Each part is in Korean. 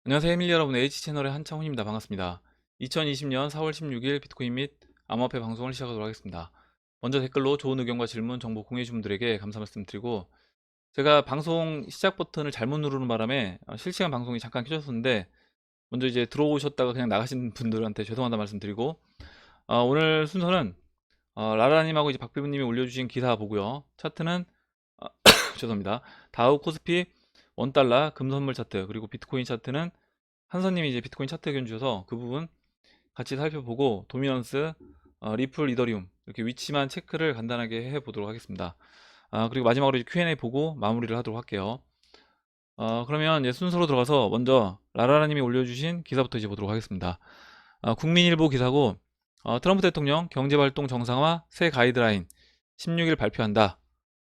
안녕하세요, 에밀리 여러분. H채널의 한창훈입니다. 반갑습니다. 2020년 4월 16일 비트코인 및 암호화폐 방송을 시작하도록 하겠습니다. 먼저 댓글로 좋은 의견과 질문, 정보 공유해주신 분들에게 감사 말씀드리고, 제가 방송 시작 버튼을 잘못 누르는 바람에 실시간 방송이 잠깐 켜졌었는데, 먼저 이제 들어오셨다가 그냥 나가신 분들한테 죄송하다 말씀드리고, 오늘 순서는 라라님하고 이제 박비부님이 올려주신 기사 보고요. 차트는 어, 죄송합니다. 다우 코스피 1달러 금선물 차트, 그리고 비트코인 차트는 한선님이 이제 비트코인 차트 의견 주셔서 그 부분 같이 살펴보고, 도미넌스, 리플, 이더리움 이렇게 위치만 체크를 간단하게 해보도록 하겠습니다. 그리고 마지막으로 이제 Q&A 보고 마무리를 하도록 할게요. 그러면 이제 순서로 들어가서 먼저 라라라님이 올려주신 기사부터 이제 보도록 하겠습니다. 국민일보 기사고, 트럼프 대통령 경제활동 정상화 새 가이드라인 16일 발표한다,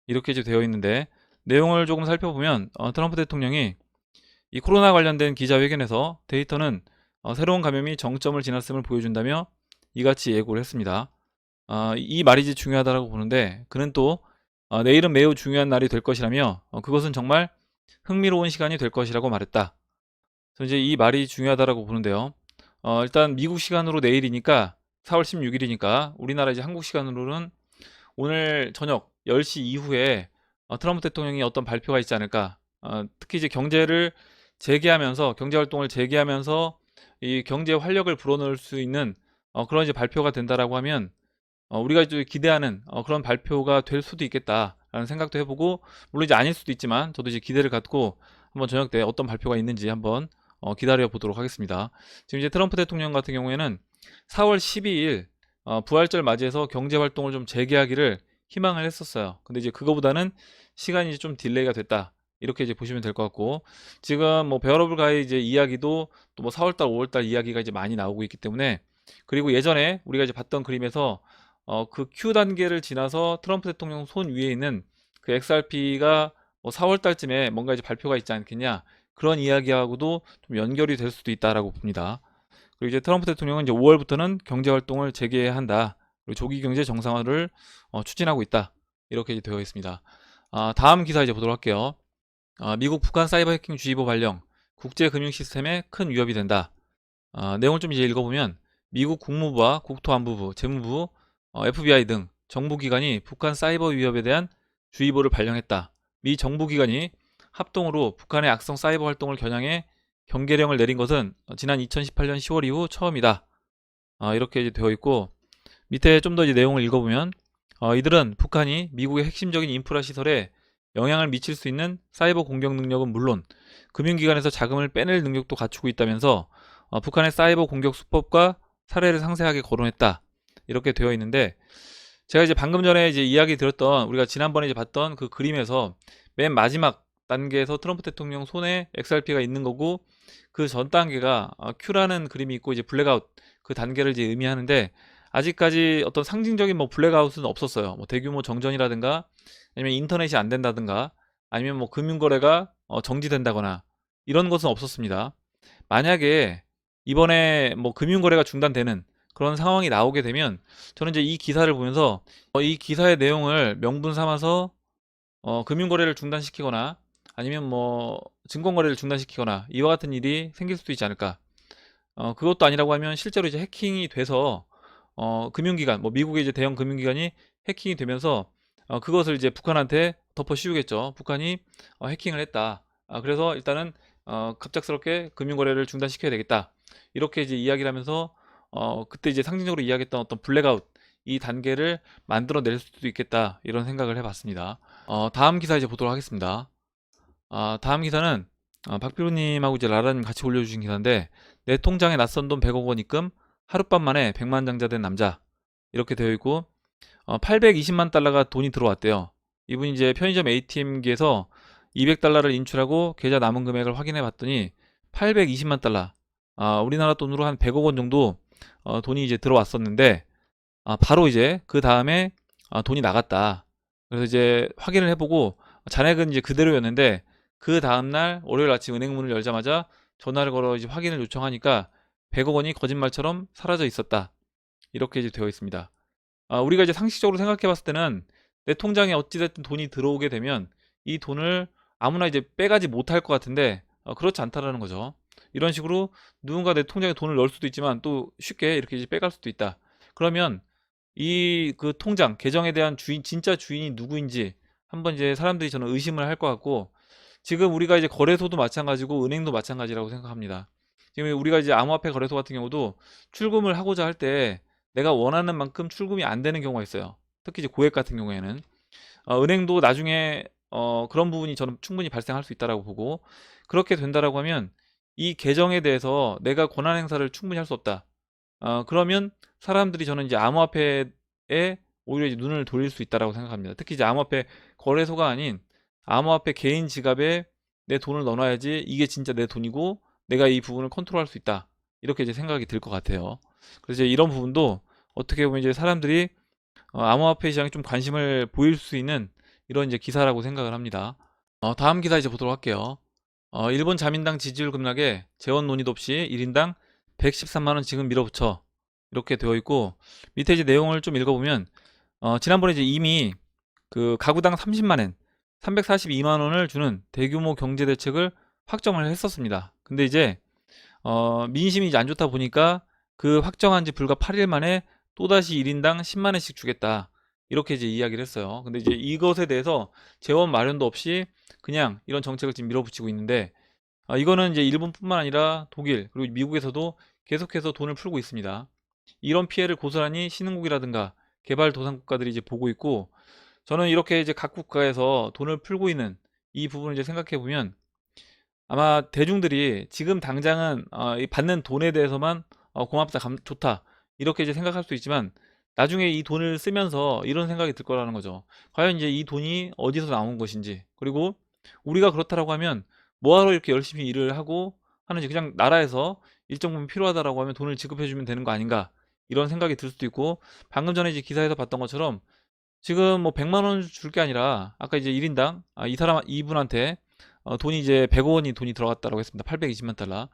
이렇게 이제 되어 있는데, 내용을 조금 살펴보면 트럼프 대통령이 이 코로나 관련된 기자회견에서 데이터는 새로운 감염이 정점을 지났음을 보여준다며 이같이 예고를 했습니다. 이 말이 이제 중요하다고 보는데, 그는 또 내일은 매우 중요한 날이 될 것이라며 그것은 정말 흥미로운 시간이 될 것이라고 말했다. 그래서 이제 이 말이 중요하다고 보는데요. 일단 미국 시간으로 내일이니까 4월 16일이니까 우리나라 이제 한국 시간으로는 오늘 저녁 10시 이후에 트럼프 대통령이 어떤 발표가 있지 않을까. 특히 이제 경제 활동을 재개하면서 이 경제 활력을 불어넣을 수 있는 그런 이제 발표가 된다라고 하면 우리가 이제 기대하는 그런 발표가 될 수도 있겠다라는 생각도 해보고, 물론 이제 아닐 수도 있지만 저도 이제 기대를 갖고 한번 저녁 때 어떤 발표가 있는지 한번 기다려 보도록 하겠습니다. 지금 이제 트럼프 대통령 같은 경우에는 4월 12일 부활절 맞이해서 경제 활동을 좀 재개하기를 희망을 했었어요. 근데 이제 그거보다는 시간이 이제 좀 딜레이가 됐다, 이렇게 이제 보시면 될 것 같고, 지금 뭐 베어러블 가의 이제 이야기도 또 뭐 4월달, 5월달 이야기가 이제 많이 나오고 있기 때문에, 그리고 예전에 우리가 이제 봤던 그림에서 그 Q 단계를 지나서 트럼프 대통령 손 위에 있는 그 XRP가 뭐 4월 달쯤에 뭔가 이제 발표가 있지 않겠냐, 그런 이야기하고도 좀 연결이 될 수도 있다라고 봅니다. 그리고 이제 트럼프 대통령은 이제 5월부터는 경제 활동을 재개해야 한다, 그리고 조기 경제 정상화를 추진하고 있다, 이렇게 이제 되어 있습니다. 다음 기사 이제 보도록 할게요. 미국 북한 사이버 해킹 주의보 발령, 국제 금융 시스템에 큰 위협이 된다. 내용을 좀 이제 읽어보면, 미국 국무부와 국토안보부, 재무부, FBI 등 정부기관이 북한 사이버 위협에 대한 주의보를 발령했다. 미 정부기관이 합동으로 북한의 악성 사이버 활동을 겨냥해 경계령을 내린 것은 지난 2018년 10월 이후 처음이다. 이렇게 이제 되어 있고, 밑에 좀 더 이제 내용을 읽어보면, 이들은 북한이 미국의 핵심적인 인프라 시설에 영향을 미칠 수 있는 사이버 공격 능력은 물론 금융기관에서 자금을 빼낼 능력도 갖추고 있다면서 북한의 사이버 공격 수법과 사례를 상세하게 거론했다, 이렇게 되어 있는데, 제가 이제 방금 전에 이제 이야기 드렸던, 우리가 지난번에 이제 봤던 그 그림에서 맨 마지막 단계에서 트럼프 대통령 손에 XRP가 있는 거고, 그 전 단계가 Q라는 그림이 있고 이제 블랙아웃, 그 단계를 이제 의미하는데, 아직까지 어떤 상징적인 뭐 블랙아웃은 없었어요. 뭐 대규모 정전이라든가, 아니면 인터넷이 안 된다든가, 아니면 뭐 금융거래가 정지된다거나, 이런 것은 없었습니다. 만약에 이번에 뭐 금융거래가 중단되는 그런 상황이 나오게 되면, 저는 이제 이 기사를 보면서 이 기사의 내용을 명분 삼아서 금융거래를 중단시키거나, 아니면 뭐 증권거래를 중단시키거나 이와 같은 일이 생길 수도 있지 않을까. 그것도 아니라고 하면 실제로 이제 해킹이 돼서 금융기관, 뭐 미국의 이제 대형 금융기관이 해킹이 되면서 그것을 이제 북한한테 덮어 씌우겠죠. 북한이 해킹을 했다. 그래서 일단은 갑작스럽게 금융거래를 중단시켜야 되겠다, 이렇게 이제 이야기를 하면서 그때 이제 상징적으로 이야기했던 어떤 블랙아웃, 이 단계를 만들어낼 수도 있겠다, 이런 생각을 해봤습니다. 다음 기사 이제 보도록 하겠습니다. 다음 기사는 박비로님하고 이제 라라님 같이 올려주신 기사인데, 내 통장에 낯선 돈 100억 원 입금, 하룻밤 만에 100만 장자 된 남자, 이렇게 되어 있고, 820만 달러가 돈이 들어왔대요. 이분이 이제 편의점 ATM기에서 200달러를 인출하고 계좌 남은 금액을 확인해 봤더니 820만 달러, 우리나라 돈으로 한 100억 원 정도 돈이 이제 들어왔었는데, 바로 이제 그 다음에 돈이 나갔다. 그래서 이제 확인을 해보고 잔액은 이제 그대로였는데, 그 다음날 월요일 아침 은행 문을 열자마자 전화를 걸어 이제 확인을 요청하니까 100억 원이 거짓말처럼 사라져 있었다, 이렇게 이제 되어 있습니다. 우리가 이제 상식적으로 생각해 봤을 때는 내 통장에 어찌됐든 돈이 들어오게 되면 이 돈을 아무나 이제 빼가지 못할 것 같은데, 그렇지 않다라는 거죠. 이런 식으로 누군가 내 통장에 돈을 넣을 수도 있지만 또 쉽게 이렇게 이제 빼갈 수도 있다. 그러면 이 그 통장 계정에 대한 주인, 진짜 주인이 누구인지 한번 이제 사람들이 저는 의심을 할 것 같고, 지금 우리가 이제 거래소도 마찬가지고 은행도 마찬가지라고 생각합니다. 지금 우리가 이제 암호화폐 거래소 같은 경우도 출금을 하고자 할 때 내가 원하는 만큼 출금이 안 되는 경우가 있어요. 특히 이제 고액 같은 경우에는 은행도 나중에 그런 부분이 저는 충분히 발생할 수 있다라고 보고, 그렇게 된다라고 하면 이 계정에 대해서 내가 권한 행사를 충분히 할 수 없다. 그러면 사람들이 저는 이제 암호화폐에 오히려 이제 눈을 돌릴 수 있다라고 생각합니다. 특히 이제 암호화폐 거래소가 아닌 암호화폐 개인 지갑에 내 돈을 넣어놔야지 이게 진짜 내 돈이고 내가 이 부분을 컨트롤할 수 있다. 이렇게 이제 생각이 들 것 같아요. 그래서 이제 이런 부분도 어떻게 보면 이제 사람들이 암호화폐 시장에 좀 관심을 보일 수 있는 이런 이제 기사라고 생각을 합니다. 다음 기사 이제 보도록 할게요. 일본 자민당 지지율 급락에 재원 논의도 없이 1인당 113만원 지금 밀어붙여, 이렇게 되어 있고, 밑에 이제 내용을 좀 읽어보면 지난번에 이제 이미 그 가구당 30만엔 342만원을 주는 대규모 경제 대책을 확정을 했었습니다. 근데 이제 민심이 이제 안 좋다 보니까 그 확정한 지 불과 8일 만에 또다시 1인당 10만원씩 주겠다, 이렇게 이제 이야기를 했어요. 근데 이제 이것에 대해서 재원 마련도 없이 그냥 이런 정책을 지금 밀어붙이고 있는데, 이거는 이제 일본뿐만 아니라 독일 그리고 미국에서도 계속해서 돈을 풀고 있습니다. 이런 피해를 고스란히 신흥국이라든가 개발도상국가들이 이제 보고 있고, 저는 이렇게 이제 각 국가에서 돈을 풀고 있는 이 부분을 이제 생각해 보면 아마 대중들이 지금 당장은 이 받는 돈에 대해서만 고맙다, 좋다, 이렇게 이제 생각할 수 있지만 나중에 이 돈을 쓰면서 이런 생각이 들 거라는 거죠. 과연 이제 이 돈이 어디서 나온 것인지, 그리고 우리가 그렇다라고 하면 뭐하러 이렇게 열심히 일을 하고 하는지, 그냥 나라에서 일정 부분 필요하다라고 하면 돈을 지급해 주면 되는 거 아닌가, 이런 생각이 들 수도 있고, 방금 전에 이제 기사에서 봤던 것처럼 지금 뭐 100만 원 줄 게 아니라 아까 이제 1인당 이 사람 이분한테 돈이 이제 100억 원이 돈이 들어갔다고 했습니다. 820만 달러.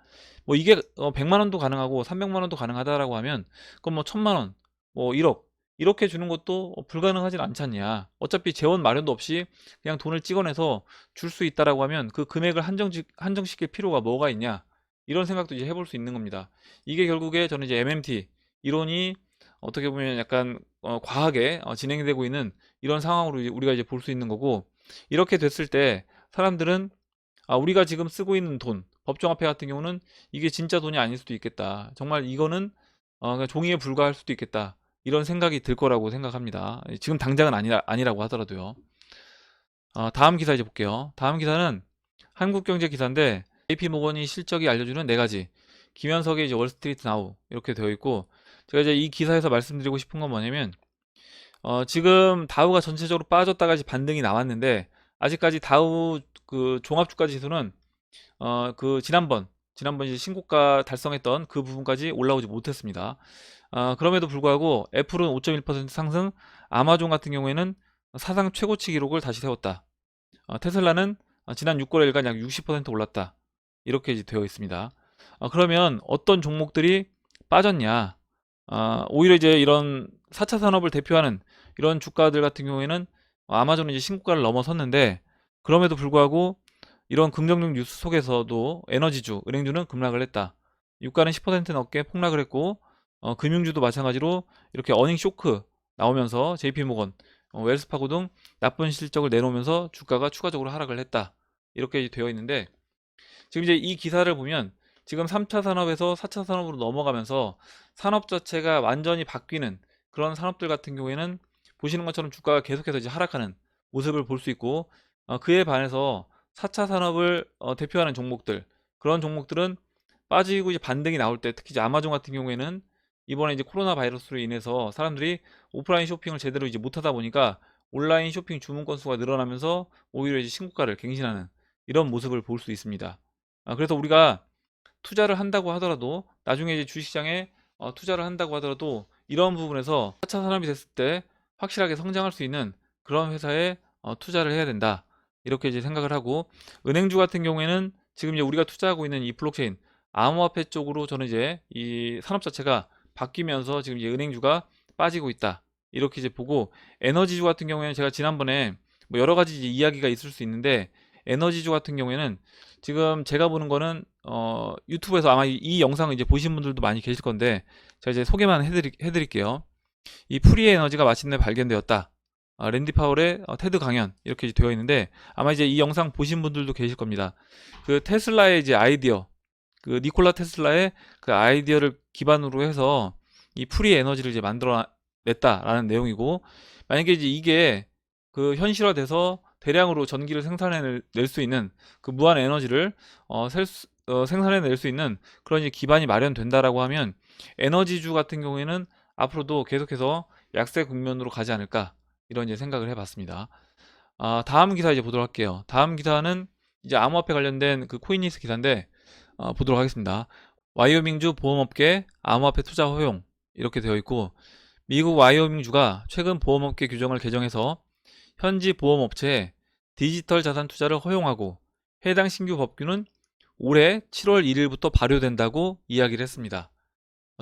뭐 이게 100만 원도 가능하고 300만 원도 가능하다라고 하면 그럼 뭐 1000만 원, 뭐 1억 이렇게 주는 것도 불가능하진 않잖냐. 어차피 재원 마련도 없이 그냥 돈을 찍어내서 줄 수 있다라고 하면 그 금액을 한정시킬 필요가 뭐가 있냐. 이런 생각도 이제 해볼 수 있는 겁니다. 이게 결국에 저는 이제 MMT 이론이 어떻게 보면 약간 과하게 진행되고 있는 이런 상황으로 우리가 이제 볼 수 있는 거고, 이렇게 됐을 때 사람들은 우리가 지금 쓰고 있는 돈, 법정화폐 같은 경우는 이게 진짜 돈이 아닐 수도 있겠다. 정말 이거는 그냥 종이에 불과할 수도 있겠다. 이런 생각이 들 거라고 생각합니다. 지금 당장은 아니라고 하더라도요. 다음 기사 이제 볼게요. 다음 기사는 한국경제 기사인데 JP모건이 실적이 알려주는 네 가지. 김현석의 이제 월스트리트 나우 이렇게 되어 있고, 제가 이제 이 기사에서 말씀드리고 싶은 건 뭐냐면 지금 다우가 전체적으로 빠졌다가 이제 반등이 나왔는데 아직까지 다우 그 종합주가 지수는 그 지난번 이제 신고가 달성했던 그 부분까지 올라오지 못했습니다. 그럼에도 불구하고 애플은 5.1% 상승, 아마존 같은 경우에는 사상 최고치 기록을 다시 세웠다. 테슬라는 지난 6거래일간 약 60% 올랐다. 이렇게 이제 되어 있습니다. 그러면 어떤 종목들이 빠졌냐? 오히려 이제 이런 4차 산업을 대표하는 이런 주가들 같은 경우에는 아마존은 이제 신고가를 넘어섰는데, 그럼에도 불구하고 이런 긍정적 뉴스 속에서도 에너지주, 은행주는 급락을 했다. 유가는 10% 넘게 폭락을 했고, 금융주도 마찬가지로 이렇게 어닝 쇼크 나오면서 JP모건, 웰스파고 등 나쁜 실적을 내놓으면서 주가가 추가적으로 하락을 했다. 이렇게 되어 있는데, 지금 이제 이 기사를 보면 지금 3차 산업에서 4차 산업으로 넘어가면서 산업 자체가 완전히 바뀌는 그런 산업들 같은 경우에는 보시는 것처럼 주가가 계속해서 이제 하락하는 모습을 볼 수 있고, 그에 반해서 4차 산업을 대표하는 종목들, 그런 종목들은 빠지고 이제 반등이 나올 때, 특히 이제 아마존 같은 경우에는 이번에 이제 코로나 바이러스로 인해서 사람들이 오프라인 쇼핑을 제대로 이제 못하다 보니까 온라인 쇼핑 주문 건수가 늘어나면서 오히려 이제 신고가를 갱신하는 이런 모습을 볼 수 있습니다. 그래서 우리가 투자를 한다고 하더라도, 나중에 이제 주식시장에 투자를 한다고 하더라도 이런 부분에서 4차 산업이 됐을 때 확실하게 성장할 수 있는 그런 회사에 투자를 해야 된다. 이렇게 이제 생각을 하고, 은행주 같은 경우에는 지금 이제 우리가 투자하고 있는 이 블록체인 암호화폐 쪽으로 저는 이제 이 산업 자체가 바뀌면서 지금 이제 은행주가 빠지고 있다. 이렇게 이제 보고, 에너지주 같은 경우에는 제가 지난번에 뭐 여러 가지 이야기가 있을 수 있는데 에너지주 같은 경우에는 지금 제가 보는 거는 유튜브에서 아마 이 영상을 이제 보신 분들도 많이 계실 건데 제가 이제 소개만 해드릴게요. 이 프리의 에너지가 마침내 발견되었다. 랜디 파월의 테드 강연 이렇게 되어 있는데 아마 이제 이 영상 보신 분들도 계실 겁니다. 그 테슬라의 이제 아이디어, 그 니콜라 테슬라의 그 아이디어를 기반으로 해서 이 프리 에너지를 이제 만들어냈다라는 내용이고, 만약에 이제 이게 그 현실화돼서 대량으로 전기를 생산해낼 수 있는 그 무한 에너지를 생산해낼 수 있는 그런 이제 기반이 마련된다라고 하면 에너지주 같은 경우에는 앞으로도 계속해서 약세 국면으로 가지 않을까, 이런 이제 생각을 해봤습니다. 다음 기사 이제 보도록 할게요. 다음 기사는 이제 암호화폐 관련된 그 코인니스 기사인데 보도록 하겠습니다. 와이오밍주 보험업계 암호화폐 투자 허용 이렇게 되어 있고, 미국 와이오밍주가 최근 보험업계 규정을 개정해서 현지 보험업체에 디지털 자산 투자를 허용하고 해당 신규 법규는 올해 7월 1일부터 발효된다고 이야기를 했습니다.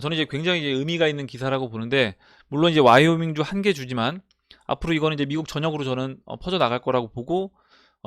저는 이제 굉장히 이제 의미가 있는 기사라고 보는데, 물론 이제 와이오밍주 한 개 주지만 앞으로 이거는 이제 미국 전역으로 저는 퍼져 나갈 거라고 보고,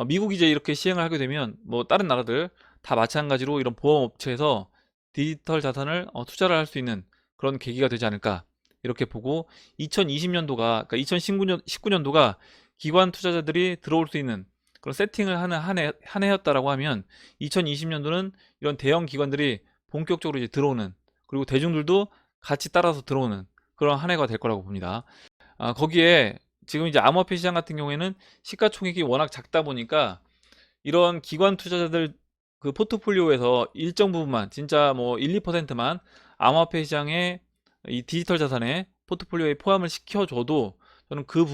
미국이 이제 이렇게 시행을 하게 되면 뭐 다른 나라들 다 마찬가지로 이런 보험업체에서 디지털 자산을 투자를 할 수 있는 그런 계기가 되지 않을까 이렇게 보고, 2020년도가 그러니까 2019년도가 기관 투자자들이 들어올 수 있는 그런 세팅을 하는 한 해였다라고 하면 2020년도는 이런 대형 기관들이 본격적으로 이제 들어오는, 그리고 대중들도 같이 따라서 들어오는 그런 한 해가 될 거라고 봅니다. 거기에 지금 이제 암호화폐 시장 같은 경우에는 시가총액이 워낙 작다 보니까 이런 기관 투자자들 그 포트폴리오에서 일정 부분만, 진짜 뭐 1, 2%만 암호화폐 시장에 이 디지털 자산에 포트폴리오에 포함을 시켜줘도 저는 그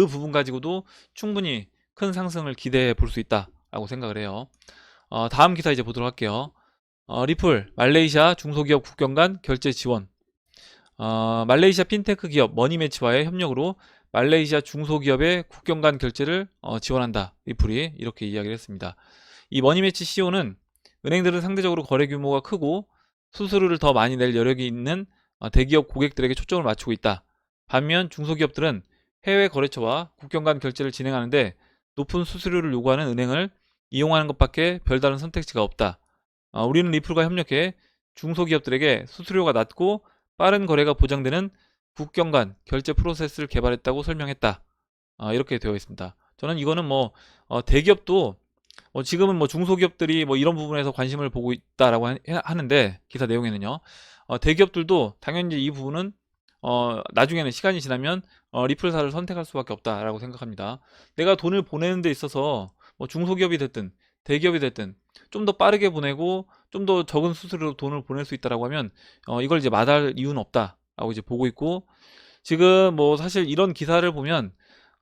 부분 가지고도 충분히 큰 상승을 기대해 볼 수 있다라고 생각을 해요. 다음 기사 이제 보도록 할게요. 리플 말레이시아 중소기업 국경 간 결제 지원. 말레이시아 핀테크 기업 머니매치와의 협력으로 말레이시아 중소기업의 국경 간 결제를 지원한다. 리플이 이렇게 이야기를 했습니다. 이 머니매치 CEO는 은행들은 상대적으로 거래 규모가 크고 수수료를 더 많이 낼 여력이 있는 대기업 고객들에게 초점을 맞추고 있다. 반면 중소기업들은 해외 거래처와 국경 간 결제를 진행하는데 높은 수수료를 요구하는 은행을 이용하는 것밖에 별다른 선택지가 없다. 우리는 리플과 협력해 중소기업들에게 수수료가 낮고 빠른 거래가 보장되는 국경 간 결제 프로세스를 개발했다고 설명했다. 이렇게 되어 있습니다. 저는 이거는 뭐 대기업도 지금은 뭐 중소기업들이 뭐 이런 부분에서 관심을 보고 있다라고 하는데, 기사 내용에는요, 대기업들도 당연히 이 부분은 나중에는 시간이 지나면 리플사를 선택할 수밖에 없다라고 생각합니다. 내가 돈을 보내는 데 있어서 뭐 중소기업이 됐든 대기업이 됐든 좀 더 빠르게 보내고 좀 더 적은 수수료로 돈을 보낼 수 있다라고 하면 이걸 이제 마다할 이유는 없다라고 이제 보고 있고, 지금 뭐 사실 이런 기사를 보면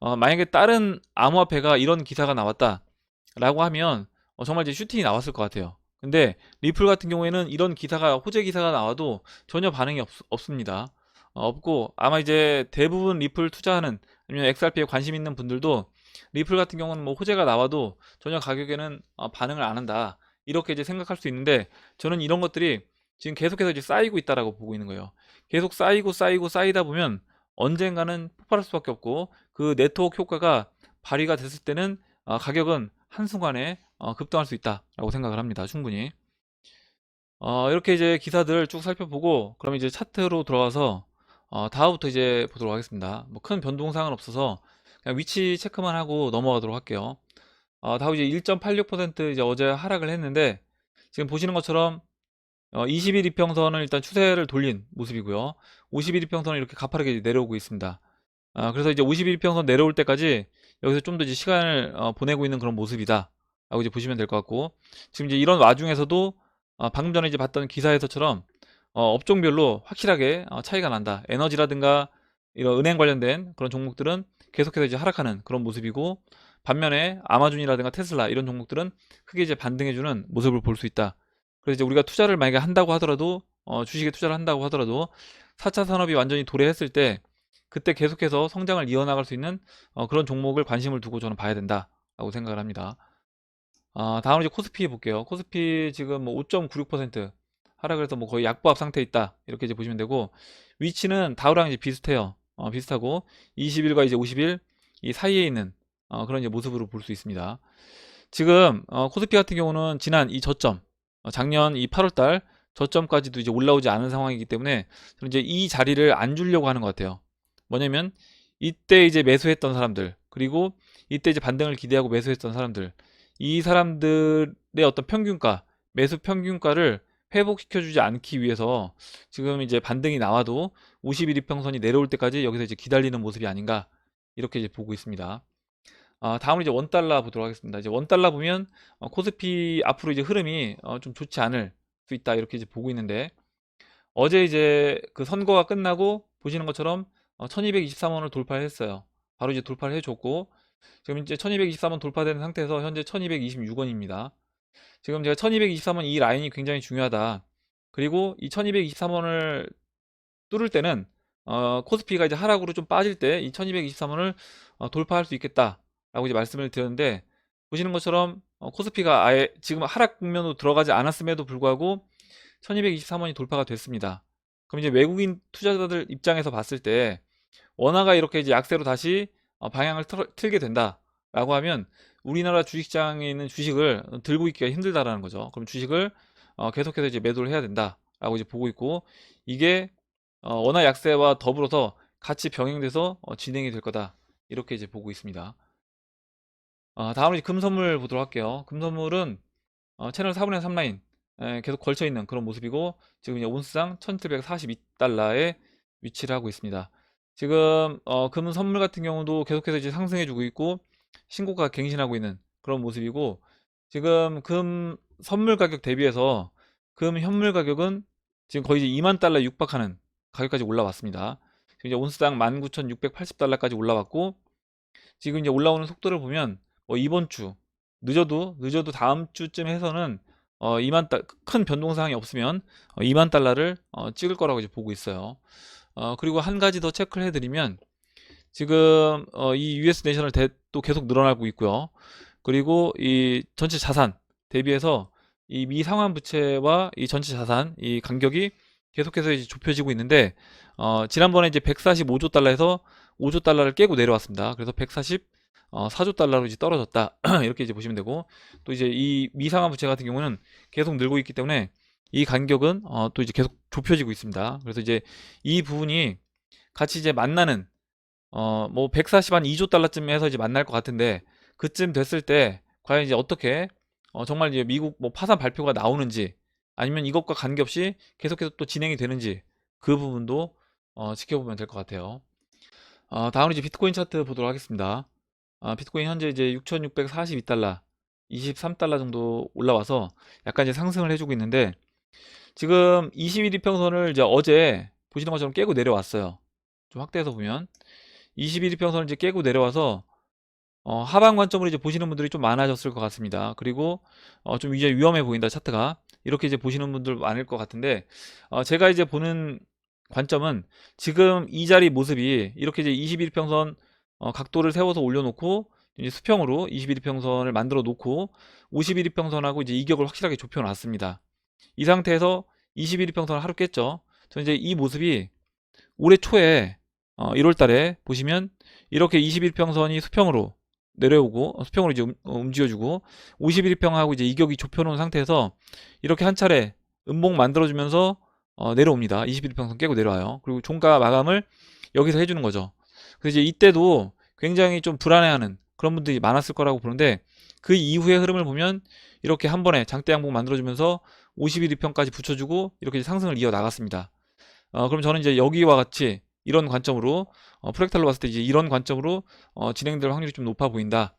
만약에 다른 암호화폐가 이런 기사가 나왔다라고 하면 정말 이제 슈팅이 나왔을 것 같아요. 근데 리플 같은 경우에는 이런 기사가, 호재 기사가 나와도 전혀 반응이 없습니다. 없고, 아마 이제 대부분 리플 투자하는 아니면 XRP에 관심 있는 분들도 리플 같은 경우는 뭐 호재가 나와도 전혀 가격에는 반응을 안 한다, 이렇게 이제 생각할 수 있는데, 저는 이런 것들이 지금 계속해서 이제 쌓이고 있다라고 보고 있는 거예요. 계속 쌓이고 쌓이다 보면 언젠가는 폭발할 수밖에 없고, 그 네트워크 효과가 발휘가 됐을 때는 가격은 한순간에 급등할 수 있다라고 생각을 합니다. 충분히. 이렇게 이제 기사들 쭉 살펴보고 그럼 이제 차트로 들어가서 다음부터 이제 보도록 하겠습니다. 뭐 큰 변동사항은 없어서 그냥 위치 체크만 하고 넘어가도록 할게요. 다우 이제 1.86% 이제 어제 하락을 했는데, 지금 보시는 것처럼 20일 이평선을 일단 추세를 돌린 모습이고요. 50일 이평선은 이렇게 가파르게 이제 내려오고 있습니다. 그래서 이제 50일 이평선 내려올 때까지 여기서 좀 더 이제 시간을 보내고 있는 그런 모습이다 라고 이제 보시면 될 것 같고, 지금 이제 이런 와중에서도 방금 전에 이제 봤던 기사에서처럼 업종별로 확실하게 차이가 난다. 에너지라든가 이런 은행 관련된 그런 종목들은 계속해서 이제 하락하는 그런 모습이고, 반면에 아마존이라든가 테슬라 이런 종목들은 크게 이제 반등해주는 모습을 볼 수 있다. 그래서 이제 우리가 투자를 만약에 한다고 하더라도 주식에 투자를 한다고 하더라도 4차 산업이 완전히 도래했을 때 그때 계속해서 성장을 이어나갈 수 있는 그런 종목을 관심을 두고 저는 봐야 된다라고 생각을 합니다. 다음으로 이제 코스피 볼게요. 코스피 지금 뭐 5.96% 하락을 해서 뭐 거의 약보합 상태에 있다, 이렇게 이제 보시면 되고, 위치는 다우랑 이제 비슷해요. 비슷하고 20일과 이제 50일 이 사이에 있는 그런 이제 모습으로 볼 수 있습니다. 지금 코스피 같은 경우는 지난 이 저점, 작년 이 8월달 저점까지도 이제 올라오지 않은 상황이기 때문에 저는 이제 이 자리를 안 주려고 하는 것 같아요. 뭐냐면 이때 이제 매수했던 사람들, 그리고 이때 이제 반등을 기대하고 매수했던 사람들, 이 사람들의 어떤 평균가, 매수 평균가를 회복시켜주지 않기 위해서 지금 이제 반등이 나와도 50일 이평선이 내려올 때까지 여기서 이제 기다리는 모습이 아닌가, 이렇게 이제 보고 있습니다. 다음으로 이제 원달러 보도록 하겠습니다. 이제 원달러 보면 코스피 앞으로 이제 흐름이 좀 좋지 않을 수 있다, 이렇게 이제 보고 있는데, 어제 이제 그 선거가 끝나고 보시는 것처럼 1223원을 돌파했어요. 바로 이제 돌파를 해줬고, 지금 이제 1223원 돌파되는 상태에서 현재 1226원입니다. 지금 제가 1223원 이 라인이 굉장히 중요하다. 그리고 이 1223원을 뚫을 때는 코스피가 이제 하락으로 좀 빠질 때 이 1223원을 돌파할 수 있겠다라고 이제 말씀을 드렸는데, 보시는 것처럼 코스피가 아예 지금 하락 국면으로 들어가지 않았음에도 불구하고 1223원이 돌파가 됐습니다. 그럼 이제 외국인 투자자들 입장에서 봤을 때 원화가 이렇게 이제 약세로 다시 방향을 틀게 된다라고 하면 우리나라 주식시장에 있는 주식을 들고 있기가 힘들다라는 거죠. 그럼 주식을 계속해서 이제 매도를 해야 된다라고 이제 보고 있고, 이게 원화 약세와 더불어서 같이 병행돼서 진행이 될 거다, 이렇게 이제 보고 있습니다. 다음으로 이제 금선물 보도록 할게요. 금선물은 채널 4분의 3 라인 계속 걸쳐 있는 그런 모습이고, 지금 이제 온스당 1742달러에 위치를 하고 있습니다. 지금 금 선물 같은 경우도 계속해서 이제 상승해 주고 있고 신고가 갱신하고 있는 그런 모습이고, 지금 금 선물 가격 대비해서 금 현물 가격은 지금 거의 이제 2만 달러 육박하는 가격까지 올라왔습니다. 지금 이제 온스당 19,680달러까지 올라왔고, 지금 이제 올라오는 속도를 보면 이번 주 늦어도 다음 주쯤 해서는 2만 큰 변동 사항이 없으면 2만 달러를 찍을 거라고 이제 보고 있어요. 그리고 한 가지 더 체크를 해드리면, 지금 이 US 내셔널 뎃도 계속 늘어나고 있고요. 그리고 이 전체 자산 대비해서 이 미 상환 부채와 이 전체 자산 이 간격이 계속해서 이제 좁혀지고 있는데, 지난번에 이제 145조 달러에서 5조 달러를 깨고 내려왔습니다. 그래서 144조 달러로 이제 떨어졌다. 이렇게 이제 보시면 되고, 또 이제 이 미상환 부채 같은 경우는 계속 늘고 있기 때문에 이 간격은 또 이제 계속 좁혀지고 있습니다. 그래서 이제 이 부분이 같이 이제 만나는 뭐 140 한 2조 달러쯤 해서 이제 만날 것 같은데, 그쯤 됐을 때 과연 이제 어떻게 정말 이제 미국 뭐 파산 발표가 나오는지, 아니면 이것과 관계없이 계속해서 또 진행이 되는지, 그 부분도 지켜보면 될 것 같아요. 다음으로 이제 비트코인 차트 보도록 하겠습니다. 비트코인 현재 이제 6,642달러, 23달러 정도 올라와서 약간 이제 상승을 해주고 있는데, 지금 21 이평선을 이제 어제 보시는 것처럼 깨고 내려왔어요. 좀 확대해서 보면 21 이평선을 이제 깨고 내려와서 하방 관점으로 이제 보시는 분들이 좀 많아졌을 것 같습니다. 그리고 좀 이제 위험해 보인다 차트가, 이렇게 이제 보시는 분들 많을 것 같은데, 제가 이제 보는 관점은 지금 이 자리 모습이 이렇게 이제 21평선 각도를 세워서 올려놓고 이제 수평으로 21평선을 만들어 놓고 51이평선하고 이제 이격을 확실하게 좁혀 놨습니다. 이 상태에서 21이평선을 하루 깼죠. 저는 이제 이 모습이 올해 초에 1월 달에 보시면 이렇게 21평선이 수평으로 내려오고 수평으로 이제 움직여주고 51평하고 이제 이격이 좁혀놓은 상태에서 이렇게 한 차례 음봉 만들어주면서 내려옵니다. 21평선 깨고 내려와요. 그리고 종가 마감을 여기서 해주는 거죠. 그래서 이제 이때도 굉장히 좀 불안해하는 그런 분들이 많았을 거라고 보는데, 그 이후의 흐름을 보면 이렇게 한 번에 장대 양봉 만들어주면서 51이평까지 붙여주고 이렇게 이제 상승을 이어 나갔습니다. 그럼 저는 이제 여기와 같이 이런 관점으로 프랙탈로 봤을 때 이제 이런 관점으로 진행될 확률이 좀 높아 보인다.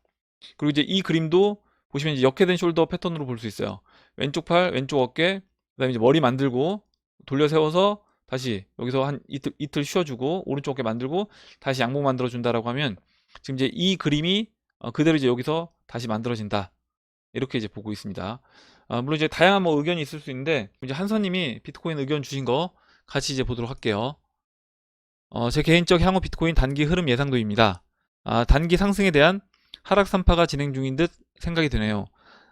그리고 이제 이 그림도 보시면 이제 역회된 숄더 패턴으로 볼 수 있어요. 왼쪽 팔, 왼쪽 어깨, 그다음에 이제 머리 만들고 돌려 세워서 다시 여기서 한 이틀 쉬어주고 오른쪽 어깨 만들고 다시 양복 만들어 준다라고 하면, 지금 이제 이 그림이 그대로 이제 여기서 다시 만들어진다, 이렇게 이제 보고 있습니다. 물론 이제 다양한 뭐 의견이 있을 수 있는데, 이제 한선님이 비트코인 의견 주신 거 같이 이제 보도록 할게요. 제 개인적 향후 비트코인 단기 흐름 예상도입니다. 단기 상승에 대한 하락 산파가 진행 중인 듯 생각이 드네요.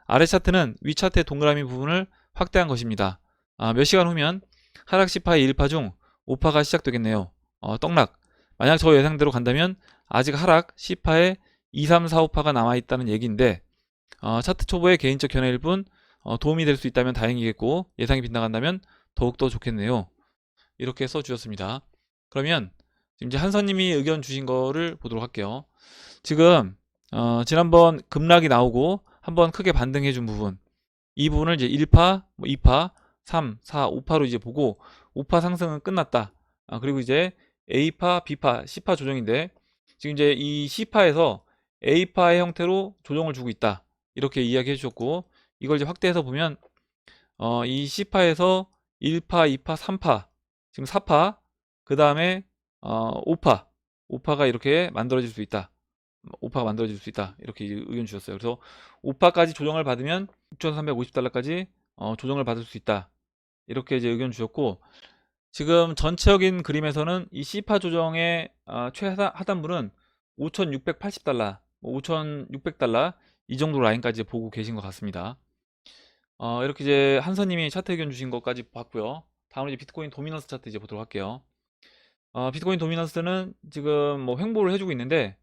아래 차트는 위 차트의 동그라미 부분을 확대한 것입니다. 몇 시간 후면 하락 10파의 1파 중 5파가 시작되겠네요. 떡락. 만약 저 예상대로 간다면 아직 하락 10파의 2, 3, 4, 5파가 남아있다는 얘기인데, 차트 초보의 개인적 견해일 뿐 도움이 될 수 있다면 다행이겠고 예상이 빗나간다면 더욱더 좋겠네요. 이렇게 써주셨습니다. 그러면 지금 이제 한선님이 의견 주신 거를 보도록 할게요. 지금 지난번 급락이 나오고 한번 크게 반등해 준 부분, 이 부분을 이제 1파, 2파, 3, 4, 5파로 이제 보고 5파 상승은 끝났다. 그리고 이제 A파, B파, C파 조정인데 지금 이제 이 C파에서 A파의 형태로 조정을 주고 있다. 이렇게 이야기해 주셨고 이걸 이제 확대해서 보면 이 C파에서 1파, 2파, 3파, 지금 4파, 그 다음에 5파, 5파가 이렇게 만들어질 수 있다. 5파가 만들어질 수 있다. 이렇게 의견 주셨어요. 그래서 5파까지 조정을 받으면 6,350달러까지 조정을 받을 수 있다. 이렇게 이제 의견 주셨고 지금 전체적인 그림에서는 이 C파 조정의 최하단부는 5,680달러, 5,600달러 이 정도 라인까지 보고 계신 것 같습니다. 이렇게 이제 한서님이 차트 의견 주신 것까지 봤고요. 다음으로 이제 비트코인 도미넌스 차트 이제 보도록 할게요. 비트코인 도미넌스는 지금 뭐 횡보를 해주고 있는데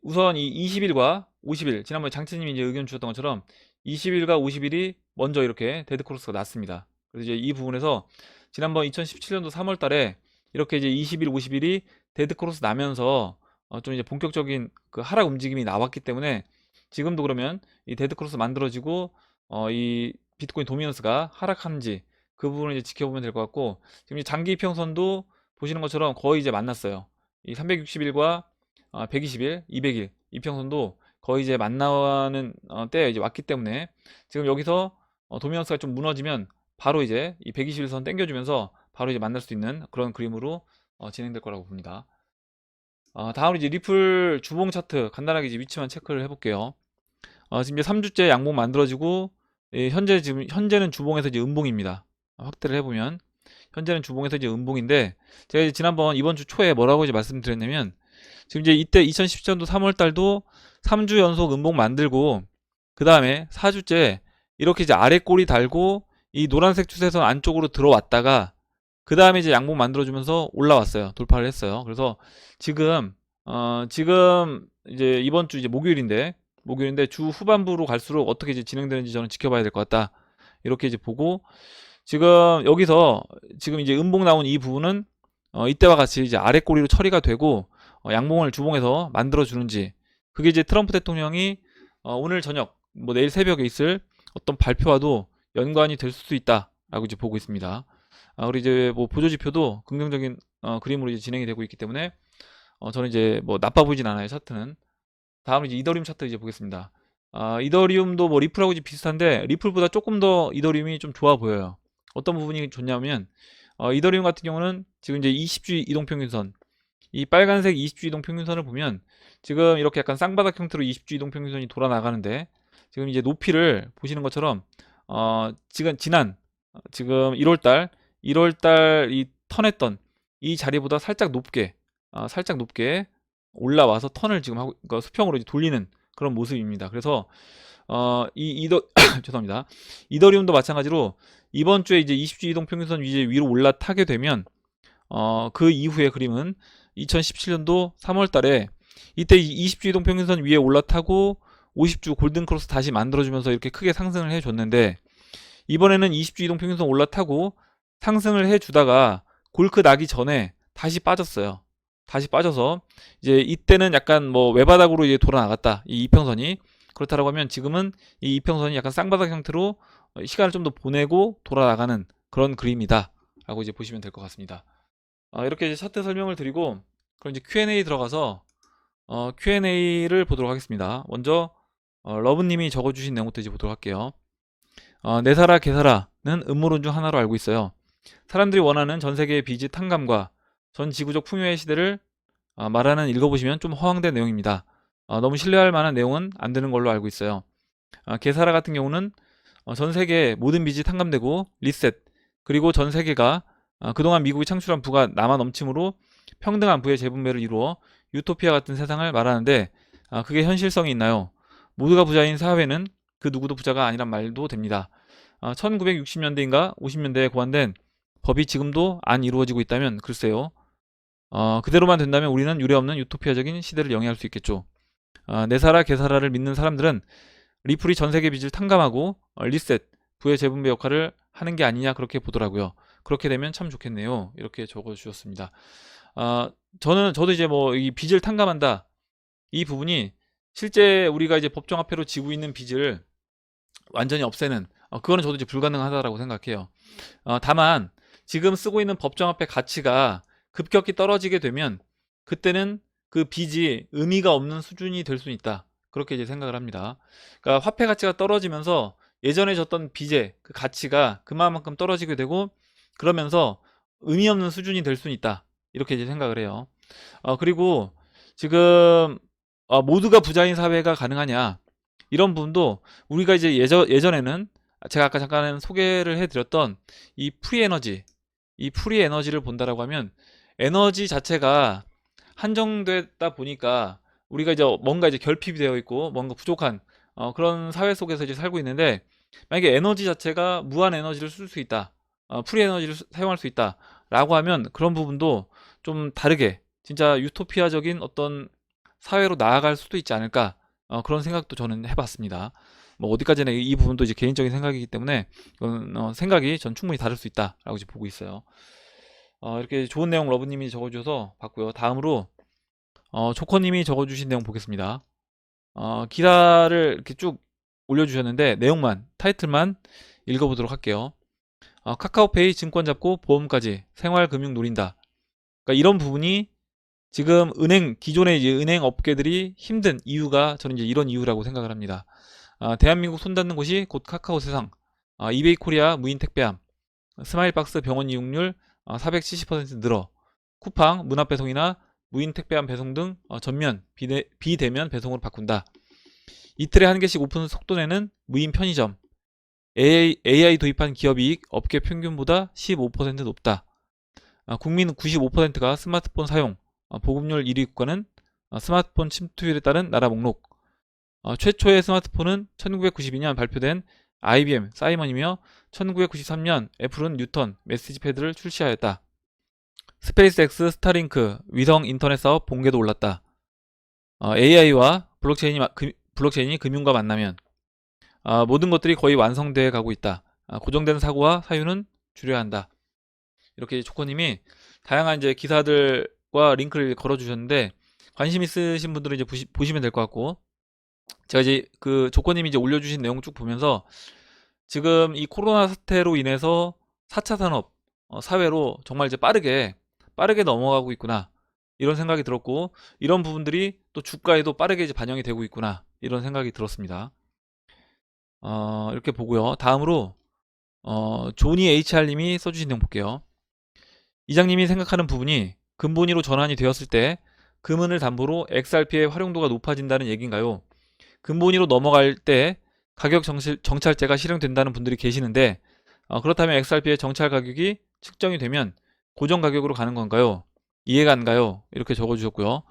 우선 이 20일과 50일 지난번에 장치님이 이제 의견 주셨던 것처럼 20일과 50일이 먼저 이렇게 데드 크로스가 났습니다. 그래서 이제 이 부분에서 지난번 2017년도 3월 달에 이렇게 이제 20일, 50일이 데드 크로스 나면서 좀 이제 본격적인 그 하락 움직임이 나왔기 때문에 지금도 그러면 이 데드 크로스 만들어지고 이 비트코인 도미넌스가 하락하는지 그 부분을 이제 지켜보면 될 것 같고 지금 이제 장기 이평선도 보시는 것처럼 거의 이제 만났어요. 이 360일과 120일, 200일 이평선도 거의 이제 만나는 때에 이제 왔기 때문에 지금 여기서 도미넌스가 좀 무너지면 바로 이제 이 120일선 땡겨주면서 바로 이제 만날 수 있는 그런 그림으로 진행될 거라고 봅니다. 다음으로 이제 리플 주봉 차트 간단하게 이제 위치만 체크를 해볼게요. 지금 이제 3주째 양봉 만들어지고 현재는 주봉에서 이제 음봉입니다. 확대를 해보면 현재는 주봉에서 이제 음봉인데 제가 이제 지난번 이번 주 초에 뭐라고 이제 말씀드렸냐면 지금 이제 이때 2017년도 3월 달도 3주 연속 음봉 만들고 그 다음에 4주째 이렇게 이제 아래 꼬리 달고 이 노란색 추세선 안쪽으로 들어왔다가 그 다음에 이제 양봉 만들어주면서 올라왔어요. 돌파를 했어요. 그래서 지금 이제 이번 주 이제 목요일인데 주 후반부로 갈수록 어떻게 이제 진행되는지 저는 지켜봐야 될 것 같다. 이렇게 이제 보고 지금 여기서 지금 이제 음봉 나온 이 부분은 이때와 같이 이제 아래 꼬리로 처리가 되고 양봉을 주봉에서 만들어 주는지 그게 이제 트럼프 대통령이 오늘 저녁 뭐 내일 새벽에 있을 어떤 발표와도 연관이 될 수도 있다라고 이제 보고 있습니다. 그리고 이제 뭐 보조 지표도 긍정적인 그림으로 이제 진행이 되고 있기 때문에 저는 이제 뭐 나빠 보이진 않아요. 차트는. 다음은 이제 이더리움 차트 이제 보겠습니다. 이더리움도 뭐 리플하고 이제 비슷한데 리플보다 조금 더 이더리움이 좀 좋아 보여요. 어떤 부분이 좋냐면 이더리움 같은 경우는 지금 이제 20주 이동평균선 이 빨간색 20주 이동평균선을 보면 지금 이렇게 약간 쌍바닥 형태로 20주 이동평균선이 돌아 나가는데 지금 이제 높이를 보시는 것처럼 지금 1월달 이 턴했던 이 자리보다 살짝 높게 올라와서 턴을 지금 하고 그러니까 수평으로 이제 돌리는 그런 모습입니다. 그래서 죄송합니다. 이더리움도 마찬가지로 이번 주에 이제 20주 이동 평균선 위로 올라타게 되면 그 이후의 그림은 2017년도 3월 달에 이때 20주 이동 평균선 위에 올라타고 50주 골든 크로스 다시 만들어주면서 이렇게 크게 상승을 해줬는데 이번에는 20주 이동 평균선 올라타고 상승을 해주다가 골크 나기 전에 다시 빠졌어요. 다시 빠져서 이제 이때는 약간 뭐 외바닥으로 이제 돌아 나갔다. 이 이평선이 그렇다라고 하면 지금은 이 이평선이 약간 쌍바닥 형태로 시간을 좀 더 보내고 돌아 나가는 그런 그림이다라고 이제 보시면 될 것 같습니다. 이렇게 이제 차트 설명을 드리고 그럼 이제 Q&A 들어가서 Q&A를 보도록 하겠습니다. 먼저 러브님이 적어주신 내용부터 이제 보도록 할게요. 내사라 개사라는 음모론 중 하나로 알고 있어요. 사람들이 원하는 전 세계의 빚의 탕감과 전 지구적 풍요의 시대를 말하는 읽어보시면 좀 허황된 내용입니다. 너무 신뢰할 만한 내용은 안 되는 걸로 알고 있어요. 개사라 같은 경우는 전 세계의 모든 빚이 탕감되고 리셋 그리고 전 세계가 그동안 미국이 창출한 부가 남아 넘침으로 평등한 부의 재분배를 이루어 유토피아 같은 세상을 말하는데 그게 현실성이 있나요? 모두가 부자인 사회는 그 누구도 부자가 아니란 말도 됩니다. 1960년대인가 50년대에 고안된 법이 지금도 안 이루어지고 있다면 글쎄요. 그대로만 된다면 우리는 유례없는 유토피아적인 시대를 영위할 수 있겠죠. 내사라 개사라를 믿는 사람들은 리플이 전 세계 빚을 탕감하고 리셋, 부의 재분배 역할을 하는 게 아니냐 그렇게 보더라고요. 그렇게 되면 참 좋겠네요. 이렇게 적어주셨습니다. 저도 이제 뭐 이 빚을 탕감한다 이 부분이 실제 우리가 이제 법정화폐로 지고 있는 빚을 완전히 없애는 그거는 저도 이제 불가능하다라고 생각해요. 다만 지금 쓰고 있는 법정화폐 가치가 급격히 떨어지게 되면 그때는 그 빚이 의미가 없는 수준이 될 수 있다. 그렇게 이제 생각을 합니다. 그러니까 화폐 가치가 떨어지면서 예전에 졌던 빚의 그 가치가 그만큼 떨어지게 되고 그러면서 의미 없는 수준이 될 수 있다. 이렇게 이제 생각을 해요. 그리고 지금 모두가 부자인 사회가 가능하냐 이런 부분도 우리가 이제 예전에는 제가 아까 잠깐 소개를 해드렸던 이 프리 에너지를 본다라고 하면 에너지 자체가 한정됐다 보니까 우리가 이제 뭔가 이제 결핍이 되어 있고 뭔가 부족한 그런 사회 속에서 이제 살고 있는데 만약에 에너지 자체가 무한 에너지를 쓸 수 있다, 프리 에너지를 사용할 수 있다라고 하면 그런 부분도 좀 다르게 진짜 유토피아적인 어떤 사회로 나아갈 수도 있지 않을까 그런 생각도 저는 해봤습니다. 뭐 어디까지나 이 부분도 이제 개인적인 생각이기 때문에 생각이 전 충분히 다를 수 있다라고 이제 보고 있어요. 이렇게 좋은 내용 러브님이 적어주셔서 봤고요. 다음으로 조커님이 적어주신 내용 보겠습니다. 기사를 이렇게 쭉 올려주셨는데 내용만 타이틀만 읽어보도록 할게요. 카카오페이 증권 잡고 보험까지 생활금융 노린다. 그러니까 이런 부분이 지금 기존의 이제 은행 업계들이 힘든 이유가 저는 이제 이런 이유라고 생각을 합니다. 대한민국 손 닿는 곳이 곧 카카오 세상, 이베이 코리아 무인 택배함, 스마일박스 병원 이용률 470% 늘어, 쿠팡 문화 배송이나 무인 택배함 배송 등 전면 비대면 배송으로 바꾼다. 이틀에 한 개씩 오픈 속도 내는 무인 편의점, AI 도입한 기업이익 업계 평균보다 15% 높다. 국민 95%가 스마트폰 사용, 보급률 1위 국가는 스마트폰 침투율에 따른 나라 목록. 최초의 스마트폰은 1992년 발표된 IBM 사이먼이며 1993년 애플은 뉴턴 메시지 패드를 출시하였다. 스페이스X 스타링크 위성 인터넷 사업 본궤도 올랐다. AI와 블록체인이 금융과 만나면 모든 것들이 거의 완성되어 가고 있다. 고정된 사고와 사유는 줄여야 한다. 이렇게 조커님이 다양한 이제 기사들과 링크를 걸어주셨는데 관심 있으신 분들은 이제 보시면 될 것 같고 제가 이제 그 조커님이 이제 올려주신 내용 쭉 보면서 지금 이 코로나 사태로 인해서 4차 산업 사회로 정말 이제 빠르게 넘어가고 있구나 이런 생각이 들었고 이런 부분들이 또 주가에도 빠르게 이제 반영이 되고 있구나 이런 생각이 들었습니다. 이렇게 보고요. 다음으로 조니 HR님이 써주신 내용 볼게요. 이장님이 생각하는 부분이 금본위로 전환이 되었을 때 금은을 담보로 XRP의 활용도가 높아진다는 얘기인가요? 금본위로 넘어갈 때 가격 정찰제가 실행된다는 분들이 계시는데 그렇다면 XRP의 정찰 가격이 측정이 되면 고정 가격으로 가는 건가요? 이해가 안 가요. 이렇게 적어주셨고요.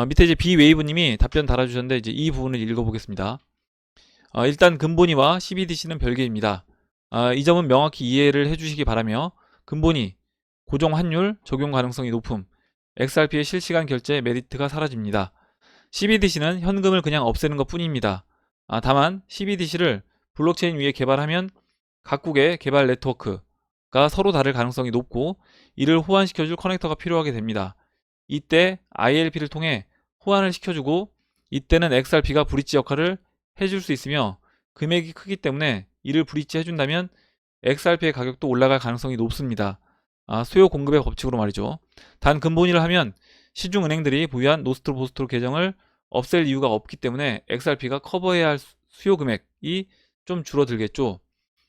밑에 이제 비웨이브님이 답변 달아주셨는데 이제 이 부분을 읽어보겠습니다. 일단 금본위와 CBDC는 별개입니다. 이 점은 명확히 이해를 해주시기 바라며 금본위 고정 환율 적용 가능성이 높음 XRP의 실시간 결제 메리트가 사라집니다. CBDC는 현금을 그냥 없애는 것 뿐입니다. 다만 CBDC를 블록체인 위에 개발하면 각국의 개발 네트워크가 서로 다를 가능성이 높고 이를 호환시켜줄 커넥터가 필요하게 됩니다. 이때 ILP를 통해 호환을 시켜주고 이때는 XRP가 브릿지 역할을 해줄 수 있으며 금액이 크기 때문에 이를 브릿지 해준다면 XRP의 가격도 올라갈 가능성이 높습니다. 수요 공급의 법칙으로 말이죠. 단 근본위를 하면 시중은행들이 보유한 노스트로 보스트로 계정을 없앨 이유가 없기 때문에 XRP가 커버해야 할 수요 금액이 좀 줄어들겠죠.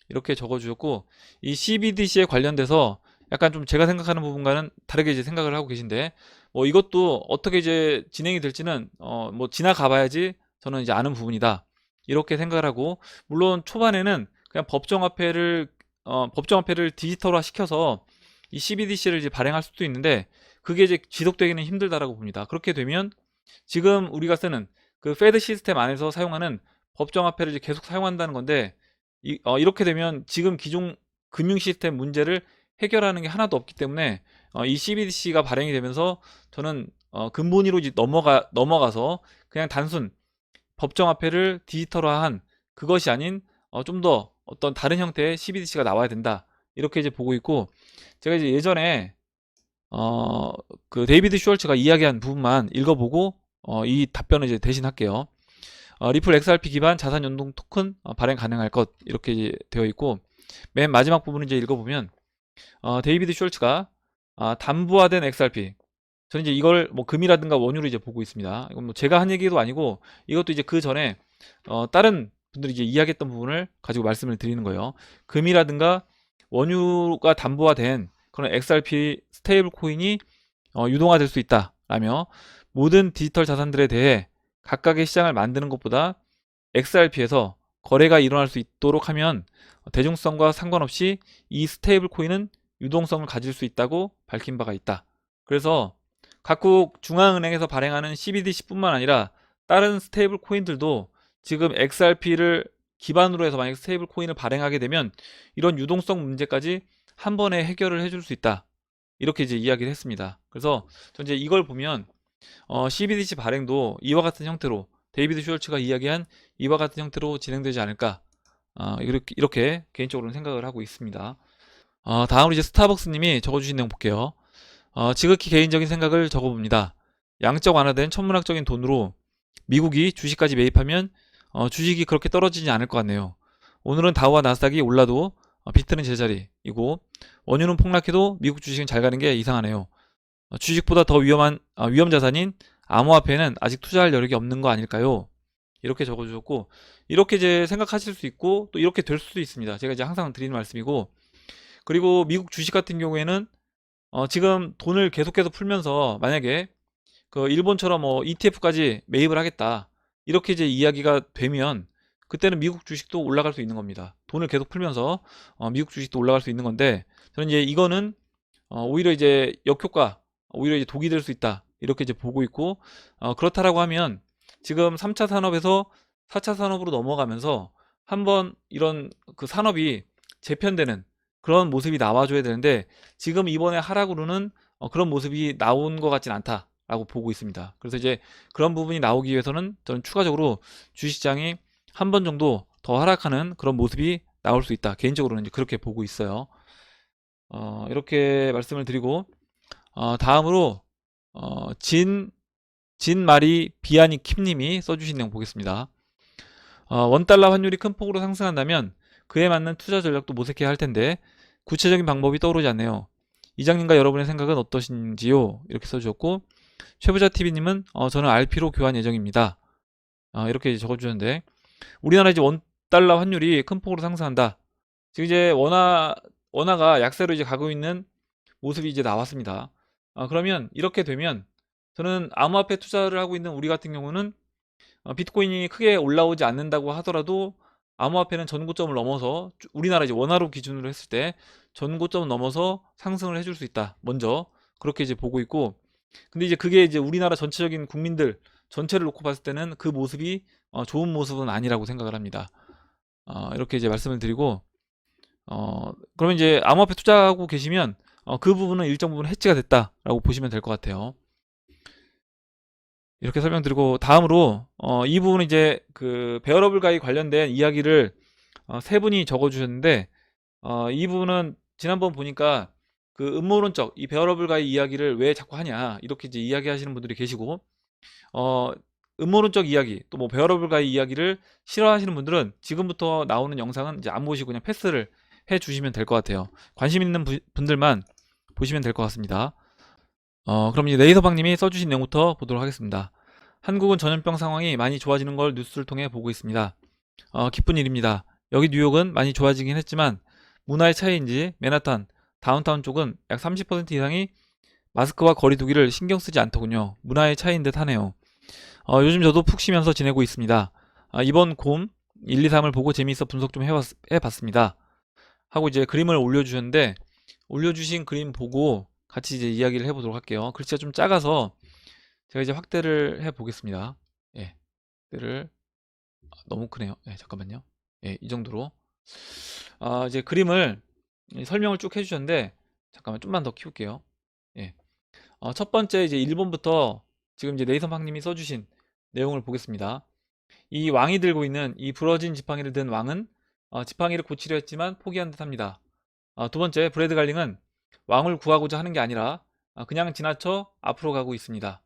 이렇게 적어주셨고 이 CBDC에 관련돼서 약간 좀 제가 생각하는 부분과는 다르게 이제 생각을 하고 계신데 뭐 이것도 어떻게 이제 진행이 될지는 뭐 지나가 봐야지 저는 이제 아는 부분이다. 이렇게 생각을 하고 물론 초반에는 그냥 법정화폐를 디지털화 시켜서 이 CBDC를 이제 발행할 수도 있는데 그게 이제 지속되기는 힘들다라고 봅니다. 그렇게 되면 지금 우리가 쓰는 그 페드 시스템 안에서 사용하는 법정화폐를 이제 계속 사용한다는 건데 이렇게 되면 지금 기존 금융 시스템 문제를 해결하는 게 하나도 없기 때문에 이 CBDC가 발행이 되면서 저는 근본위로 이제 넘어가서 그냥 단순 법정화폐를 디지털화한 그것이 아닌 좀 더 어떤 다른 형태의 CBDC가 나와야 된다. 이렇게 이제 보고 있고, 제가 이제 예전에 어, 그 데이비드 슈월츠가 이야기한 부분만 읽어보고 이 답변을 이제 대신 할게요. 리플 XRP 기반 자산 연동 토큰 발행 가능할 것 이렇게 이제 되어 있고, 맨 마지막 부분을 이제 읽어보면 데이비드 슈월츠가 담보화된 XRP, 저는 이제 이걸 뭐 금이라든가 원유로 이제 보고 있습니다. 이건 뭐 제가 한 얘기도 아니고 이것도 이제 그 전에 다른 분들이 이제 이야기했던 부분을 가지고 말씀을 드리는 거예요. 금이라든가 원유가 담보화된 그런 XRP 스테이블 코인이 유동화될 수 있다라며, 모든 디지털 자산들에 대해 각각의 시장을 만드는 것보다 XRP에서 거래가 일어날 수 있도록 하면 대중성과 상관없이 이 스테이블 코인은 유동성을 가질 수 있다고 밝힌 바가 있다. 그래서 각국 중앙은행에서 발행하는 CBDC뿐만 아니라 다른 스테이블 코인들도 지금 XRP를 기반으로 해서 만약 스테이블 코인을 발행하게 되면 이런 유동성 문제까지 한 번에 해결을 해줄 수 있다. 이렇게 이제 이야기를 했습니다. 그래서 전 이제 이걸 보면 CBDC 발행도 이와 같은 형태로, 데이비드 슈월츠가 이야기한 이와 같은 형태로 진행되지 않을까, 이렇게 개인적으로는 생각을 하고 있습니다. 다음으로 이제 스타벅스님이 적어주신 내용 볼게요. 지극히 개인적인 생각을 적어봅니다. 양적 완화된 천문학적인 돈으로 미국이 주식까지 매입하면 주식이 그렇게 떨어지지 않을 것 같네요. 오늘은 다우와 나스닥이 올라도 비트는 제자리이고, 원유는 폭락해도 미국 주식은 잘 가는 게 이상하네요. 주식보다 더 위험한 위험 자산인 암호화폐는 아직 투자할 여력이 없는 거 아닐까요? 이렇게 적어주셨고, 이렇게 이제 생각하실 수 있고 또 이렇게 될 수도 있습니다. 제가 이제 항상 드리는 말씀이고, 그리고 미국 주식 같은 경우에는 지금 돈을 계속해서 풀면서 만약에 그 일본처럼 ETF까지 매입을 하겠다, 이렇게 이제 이야기가 되면 그때는 미국 주식도 올라갈 수 있는 겁니다. 돈을 계속 풀면서 미국 주식도 올라갈 수 있는 건데, 저는 이제 이거는 오히려 이제 역효과, 오히려 이제 독이 될 수 있다, 이렇게 이제 보고 있고, 그렇다라고 하면 지금 3차 산업에서 4차 산업으로 넘어가면서 한번 이런 그 산업이 재편되는 그런 모습이 나와줘야 되는데, 지금 이번에 하락으로는 그런 모습이 나온 것 같진 않다라고 보고 있습니다. 그래서 이제 그런 부분이 나오기 위해서는 저는 추가적으로 주식시장이 한 번 정도 더 하락하는 그런 모습이 나올 수 있다, 개인적으로는 이제 그렇게 보고 있어요. 이렇게 말씀을 드리고, 다음으로 진마리 비아니 킴님이 써주신 내용 보겠습니다. 원달러 환율이 큰 폭으로 상승한다면 그에 맞는 투자 전략도 모색해야 할 텐데 구체적인 방법이 떠오르지 않네요. 이장님과 여러분의 생각은 어떠신지요? 이렇게 써주셨고, 최부자TV님은 저는 RP로 교환 예정입니다. 이렇게 적어주셨는데, 우리나라 이제 원달러 환율이 큰 폭으로 상승한다. 지금 이제 원화가 약세로 이제 가고 있는 모습이 이제 나왔습니다. 그러면 이렇게 되면 저는 암호화폐 투자를 하고 있는 우리 같은 경우는 비트코인이 크게 올라오지 않는다고 하더라도 암호화폐는 전고점을 넘어서, 우리나라 이제 원화로 기준으로 했을 때 전고점을 넘어서 상승을 해줄 수 있다, 먼저 그렇게 이제 보고 있고, 근데 이제 그게 이제 우리나라 전체적인 국민들 전체를 놓고 봤을 때는 그 모습이 좋은 모습은 아니라고 생각을 합니다. 이렇게 이제 말씀을 드리고, 그러면 이제 암호화폐 투자하고 계시면 그 부분은 일정 부분 해지가 됐다라고 보시면 될 것 같아요. 이렇게 설명드리고, 다음으로 이 부분은 이제 그 베어러블 가이 관련된 이야기를 세 분이 적어주셨는데, 이 부분은 지난번 보니까 그 음모론적 이 베어러블 가이 이야기를 왜 자꾸 하냐, 이렇게 이제 이야기하시는 분들이 계시고, 어, 음모론적 이야기 또 뭐 베어러블 가이 이야기를 싫어하시는 분들은 지금부터 나오는 영상은 이제 안 보시고 그냥 패스를 해 주시면 될 것 같아요. 관심 있는 분들만 보시면 될 것 같습니다. 그럼 이제 레이서방님이 써주신 내용부터 보도록 하겠습니다. 한국은 전염병 상황이 많이 좋아지는 걸 뉴스를 통해 보고 있습니다. 기쁜 일입니다. 여기 뉴욕은 많이 좋아지긴 했지만 문화의 차이인지 맨하탄, 다운타운 쪽은 약 30% 이상이 마스크와 거리 두기를 신경 쓰지 않더군요. 문화의 차이인 듯 하네요. 요즘 저도 푹 쉬면서 지내고 있습니다. 이번 곰 1, 2, 3을 보고 재미있어 분석 좀 해봤습니다. 하고 이제 그림을 올려주셨는데, 올려주신 그림 보고 같이 이제 이야기를 해보도록 할게요. 글씨가 좀 작아서 제가 이제 확대를 해보겠습니다. 예, 확대를 너무 크네요. 예, 잠깐만요. 예, 이 정도로. 이제 그림을 설명을 쭉 해주셨는데, 잠깐만 좀만 더 키울게요. 예. 첫 번째 이제 1번부터 지금 이제 네이선팡님이 써주신 내용을 보겠습니다. 이 왕이 들고 있는 이 부러진 지팡이를 든 왕은 지팡이를 고치려 했지만 포기한 듯합니다. 두 번째, 브래드 갈링은 왕을 구하고자 하는 게 아니라 그냥 지나쳐 앞으로 가고 있습니다.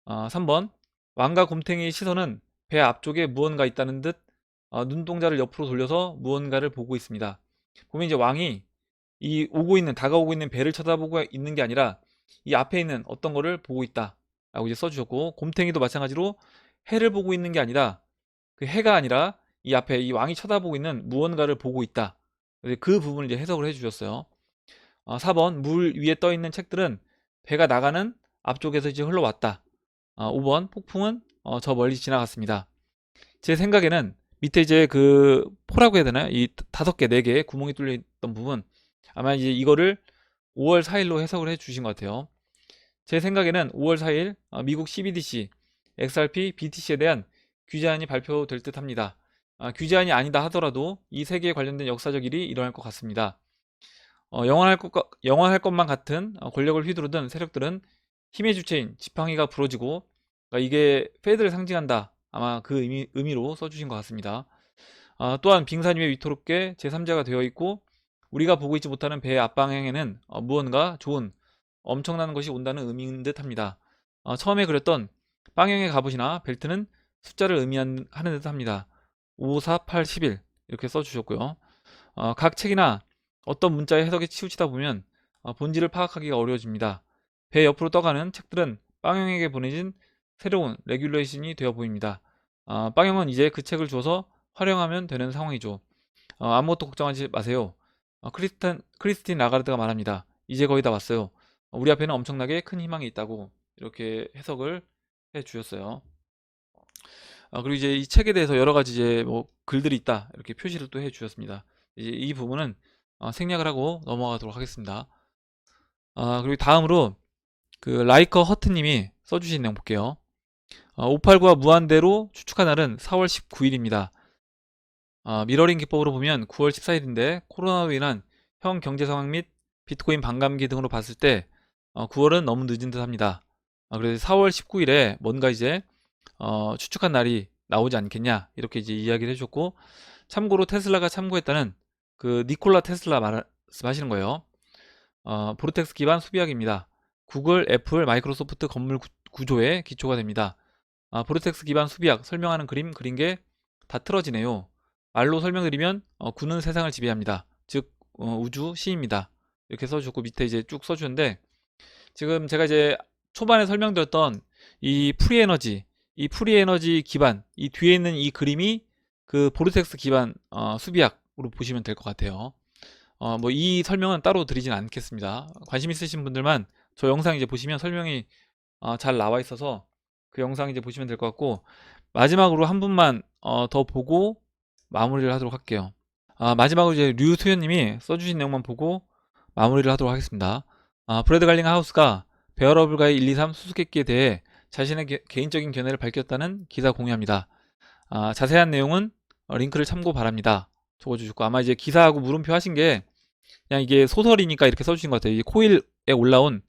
3번, 왕과 곰탱이의 시선은 배 앞쪽에 무언가 있다는 듯 눈동자를 옆으로 돌려서 무언가를 보고 있습니다. 보면 이제 왕이 이 다가오고 있는 배를 쳐다보고 있는 게 아니라 이 앞에 있는 어떤 거를 보고 있다 라고 이제 써주셨고, 곰탱이도 마찬가지로 해를 보고 있는 게 아니라 그 해가 아니라 이 앞에 이 왕이 쳐다보고 있는 무언가를 보고 있다. 그 부분을 이제 해석을 해주셨어요. 4번, 물 위에 떠 있는 책들은 배가 나가는 앞쪽에서 이제 흘러왔다. 5번, 폭풍은 저 멀리 지나갔습니다. 제 생각에는 밑에 이제 그 포라고 해야 되나요? 이 5개, 4개 구멍이 뚫려 있던 부분, 아마 이제 이거를 5월 4일로 해석을 해 주신 것 같아요. 제 생각에는 5월 4일 미국 CBDC, XRP, BTC에 대한 규제안이 발표될 듯 합니다. 규제안이 아니다 하더라도 이 세 개에 관련된 역사적 일이 일어날 것 같습니다. 영원할 것만 같은 권력을 휘두르던 세력들은 힘의 주체인 지팡이가 부러지고, 그러니까 이게 패드를 상징한다. 아마 그 의미로 써주신 것 같습니다. 또한 빙산 위에 위태롭게 제3자가 되어 있고 우리가 보고 있지 못하는 배의 앞방향에는 무언가 좋은 엄청난 것이 온다는 의미인 듯 합니다. 처음에 그렸던 빵형의 갑옷이나 벨트는 숫자를 의미하는 듯 합니다. 5, 4, 8, 11 이렇게 써주셨고요. 각 책이나 어떤 문자의 해석에 치우치다 보면 본질을 파악하기가 어려워집니다. 배 옆으로 떠가는 책들은 빵형에게 보내진 새로운 레귤레이션이 되어 보입니다. 빵형은 이제 그 책을 주어서 활용하면 되는 상황이죠. 아무것도 걱정하지 마세요. 크리스틴 라가르드가 말합니다. 이제 거의 다 왔어요. 우리 앞에는 엄청나게 큰 희망이 있다고 이렇게 해석을 해 주셨어요. 그리고 이제 이 책에 대해서 여러 가지 이제 뭐 글들이 있다 이렇게 표시를 또 해 주셨습니다. 이제 이 부분은 생략을 하고 넘어가도록 하겠습니다. 그리고 다음으로 그 라이커 허트님이 써주신 내용 볼게요. 589와 무한대로 추측한 날은 4월 19일입니다. 미러링 기법으로 보면 9월 14일인데 코로나로 인한 형 경제 상황 및 비트코인 반감기 등으로 봤을 때 9월은 너무 늦은 듯 합니다. 그래서 4월 19일에 뭔가 이제 추측한 날이 나오지 않겠냐 이렇게 이제 이야기를 해줬고, 참고로 테슬라가 참고했다는 그 니콜라 테슬라 말씀하시는 거예요. 보르텍스 기반 수비학입니다. 구글, 애플, 마이크로소프트 건물 구조의 기초가 됩니다. 보르텍스 기반 수비학 설명하는 그림 그린 게 다 틀어지네요. 말로 설명드리면 구는 세상을 지배합니다. 즉 우주 시입니다. 이렇게 써주고 밑에 이제 쭉 써주는데, 지금 제가 이제 초반에 설명드렸던 이 프리에너지 기반, 이 뒤에 있는 이 그림이 그 보르텍스 기반 수비학으로 보시면 될 것 같아요. 뭐 이 설명은 따로 드리진 않겠습니다. 관심 있으신 분들만 저 영상 이제 보시면 설명이 잘 나와 있어서 그 영상 이제 보시면 될 것 같고, 마지막으로 한 분만 더 보고 마무리를 하도록 할게요. 마지막으로 이제 류수현님이 써주신 내용만 보고 마무리를 하도록 하겠습니다. 브래드 갈링 하우스가 베어러블과의 1, 2, 3 수수께끼에 대해 자신의 개인적인 견해를 밝혔다는 기사 공유합니다. 자세한 내용은 링크를 참고 바랍니다. 적어주셨고, 아마 이제 기사하고 물음표 하신 게 그냥 이게 소설이니까 이렇게 써주신 것 같아요. 이게 코일에 올라온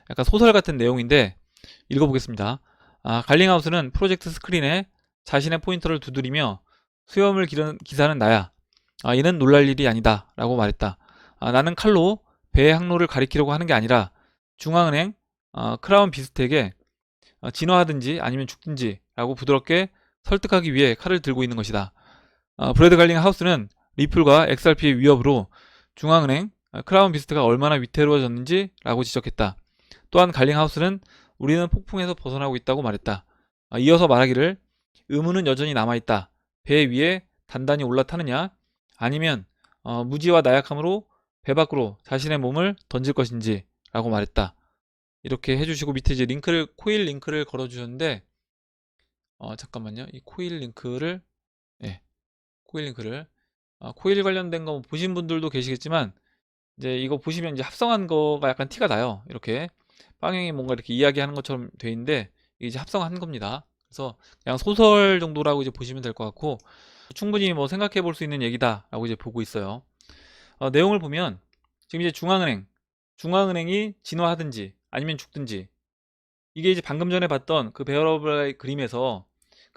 약간 소설 같은 내용인데 읽어보겠습니다. 갈링하우스는 프로젝트 스크린에 자신의 포인터를 두드리며 수염을 기른 기사는 나야. 이는 놀랄 일이 아니다 라고 말했다. 나는 칼로 배의 항로를 가리키려고 하는 게 아니라 중앙은행 크라운 비스텍에 진화하든지 아니면 죽든지 라고 부드럽게 설득하기 위해 칼을 들고 있는 것이다. 브래드 갈링 하우스는 리플과 XRP의 위협으로 중앙은행 크라운 비스트가 얼마나 위태로워졌는지 라고 지적했다. 또한 갈링 하우스는 우리는 폭풍에서 벗어나고 있다고 말했다. 이어서 말하기를 의문은 여전히 남아있다. 배 위에 단단히 올라타느냐 아니면 무지와 나약함으로 배 밖으로 자신의 몸을 던질 것인지 라고 말했다. 이렇게 해주시고 밑에 이제 코일 링크를 걸어주셨는데 잠깐만요. 이 코일 링크를 네, 코일 관련된 거 보신 분들도 계시겠지만 이제 이거 보시면 이제 합성한 거가 약간 티가 나요. 이렇게 빵형이 뭔가 이렇게 이야기하는 것처럼 돼 있는데 이게 이제 합성한 겁니다. 그래서 그냥 소설 정도라고 이제 보시면 될 것 같고, 충분히 뭐 생각해 볼 수 있는 얘기다라고 이제 보고 있어요. 내용을 보면 지금 이제 중앙은행이 진화하든지 아니면 죽든지, 이게 이제 방금 전에 봤던 그 베어러블의 그림에서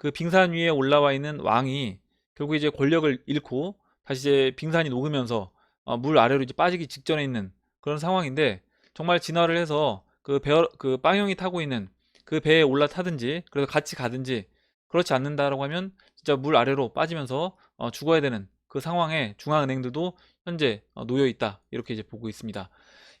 그 빙산 위에 올라와 있는 왕이 결국 이제 권력을 잃고 다시 이제 빙산이 녹으면서 물 아래로 이제 빠지기 직전에 있는 그런 상황인데, 정말 진화를 해서 그 빵형이 타고 있는 그 배에 올라타든지 그래서 같이 가든지, 그렇지 않는다라고 하면 진짜 물 아래로 빠지면서 죽어야 되는 그 상황에 중앙은행들도 현재 놓여 있다, 이렇게 이제 보고 있습니다.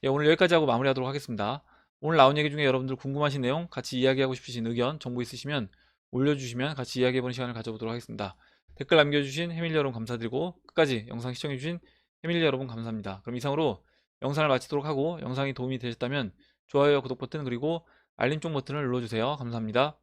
예, 오늘 여기까지 하고 마무리하도록 하겠습니다. 오늘 나온 얘기 중에 여러분들 궁금하신 내용, 같이 이야기하고 싶으신 의견, 정보 있으시면 올려주시면 같이 이야기해보는 시간을 가져보도록 하겠습니다. 댓글 남겨주신 해밀리 여러분 감사드리고, 끝까지 영상 시청해주신 해밀리 여러분 감사합니다. 그럼 이상으로 영상을 마치도록 하고, 영상이 도움이 되셨다면 좋아요와 구독 버튼, 그리고 알림종 버튼을 눌러주세요. 감사합니다.